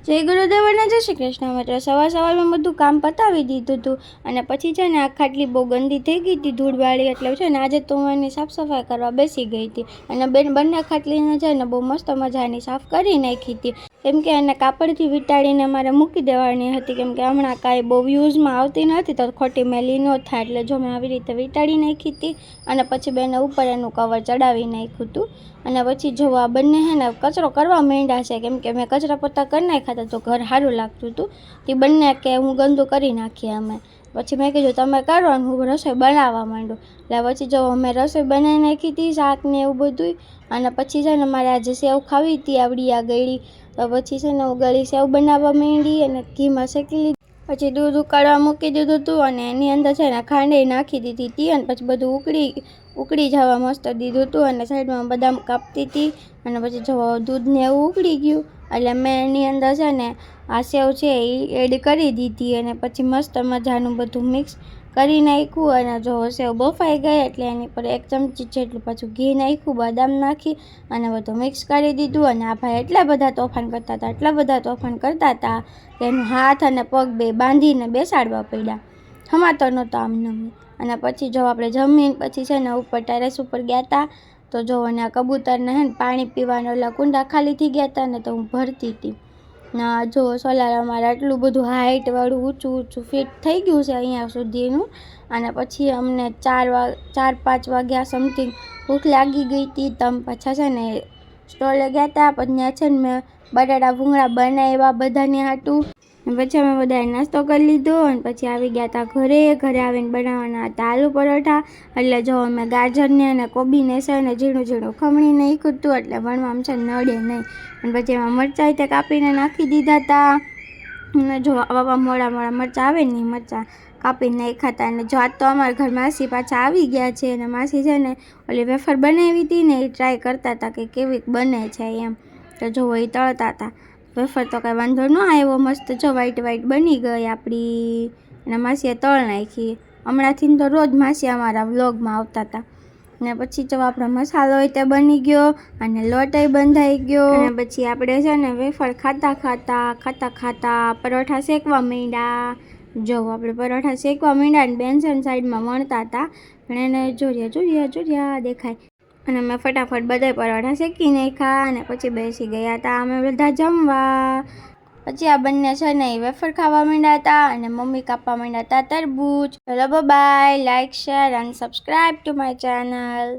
જય ગુરુદેવ અને જય શ્રી કૃષ્ણ. મિત્રો સવારમાં બધું કામ પતાવી દીધું હતું અને પછી છે ને આ ખાટલી બહુ ગંદી થઈ ગઈ હતી ધૂળવાળી, એટલે છે ને આજે તો હું એની સાફ સફાઈ કરવા બેસી ગઈ હતી અને બંને ખાટલીને છે ને બહુ મસ્ત મજાની સાફ કરી નાખી હતી, કેમ કે એને કાપડથી વીંટાળીને મારે મૂકી દેવાની હતી, કેમ કે હમણાં કાંઈ બહુ યુઝમાં આવતી નથી તો ખોટી મેલી ન થાય, એટલે જો મેં આવી રીતે વીંટાળી નાખી હતી અને પછી બેને ઉપર એનું કવર ચડાવી નાખ્યું હતું. અને પછી જો આ બંને હે ને કચરો કરવા માંડ્યા છે, કેમ કે મેં કચરા પોતા કરી નાખ્યા હતા તો ઘર સારું લાગતું હતું. તે બંને કે હું ગંદુ કરી નાખીએ અમે. પછી મેં કીધું તમે કરો અને હું રસોઈ બનાવવા માંડું. એટલે પછી જો અમે રસોઈ બનાવી નાખી હતી, શાક ને એવું બધું. અને પછી છે ને મારે આજે સેવ ખાવી હતી આવડી આ ગળી, તો પછી છે ને હું ગળી સેવ બનાવવા માંડી અને ઘીમાં શેકી લીધી. પછી દૂધ ઉકાળવા મૂકી દીધું હતું અને એની અંદર છે ને ખાંડ નાખી દીધી હતી અને પછી બધું ઉકળી જવા મસ્ત દીધું હતું અને સાઈડમાં બદામ કાપતી હતી. અને પછી જો દૂધને એવું ઉકળી ગયું એટલે મેં એની અંદર છે ને આ સેવ છે એ એડ કરી દીધી અને પછી મસ્ત મજાનું બધું મિક્સ કરી નાખ્યું. અને જો સેવ બફાઈ ગઈ એટલે એની પર 1 ચમચી જેટલું પાછું ઘી નાખ્યું, બદામ નાખી અને બધું મિક્સ કરી દીધું. અને આ ભાઈ એટલા બધા તોફાન કરતા હતા કે એનું હાથ અને પગ બે બાંધીને બેસાડવા પડ્યા, હમાતો નહોતો આમને. અને પછી જો આપણે જમીન પછી છે ને ઉપર ટેરેસ ઉપર ગયા હતા તો જો અને આ કબૂતરને હે ને પાણી પીવાના ઓલા કુંડા ખાલી થઈ ગયા હતા ને તો હું ભરતી હતી. ના જો સોલાર અમારે આટલું બધું હાઇટવાળું ઊંચું ફિટ થઈ ગયું છે અહીંયા સુધીનું. અને પછી અમને 4-5 વાગ્યા સમથિંગ ભૂખ લાગી ગઈ હતી, તમે પાછા છે ને સ્ટોલે ગયા હતા. પછી ત્યાં છે ને મેં બટાટા ભૂંગળા બનાવ્યા બધાને હાટું. પછી અમે બધાએ નાસ્તો કરી લીધો અને પછી આવી ગયા હતા ઘરે આવીને બનાવવાના હતા આલુ પરોઠા. એટલે જો અમે ગાજરને અને કોબીને છે ને ઝીણું ખમણી નાખ્યું હતું એટલે વણવામાં છે નડે નહીં. અને પછી એમાં મરચાં તે કાપીને નાખી દીધા હતા. અને જો આવા મોડા મરચાં આવે ને મરચાં કાપીને નાખ્યા હતા. અને જો આજ તો અમારા ઘર માસી પાછા આવી ગયા છે અને માસી છે ને ઓલી વેફર બનાવી હતી ને એ ટ્રાય કરતા હતા કે કેવી બને છે એમ. તો જો એ તળતા હતા વેફર, તો કાંઈ વાંધો ન આવ્યો, મસ્ત જો વ્હાઈટ બની ગઈ આપણી. અને માસીએ તળ નાખી. હમણાંથી તો રોજ માસી અમારા વ્લોગમાં આવતા હતા. અને પછી જો આપણો મસાલો હોય તે બની ગયો અને લોટય બંધાઈ ગયો. અને પછી આપણે છે ને વેફર ખાતા પરોઠા શેકવા માંડ્યા. જો આપણે પરોઠા શેકવા માંડ્યા ને બેન્સન સાઈડમાં વણતા હતા પણ એને જોરિયા દેખાય. અને મેં ફટાફટ બધા પરોઠા શેકી નાખ્યા અને પછી બેસી ગયા હતા અમે બધા જમવા. પછી આ બંને છે ને એ વેફર ખાવા માંડ્યા હતા અને મમ્મી કાપવા માંડ્યા હતા તરબૂચ. ચલો bye, like, share and subscribe to my channel.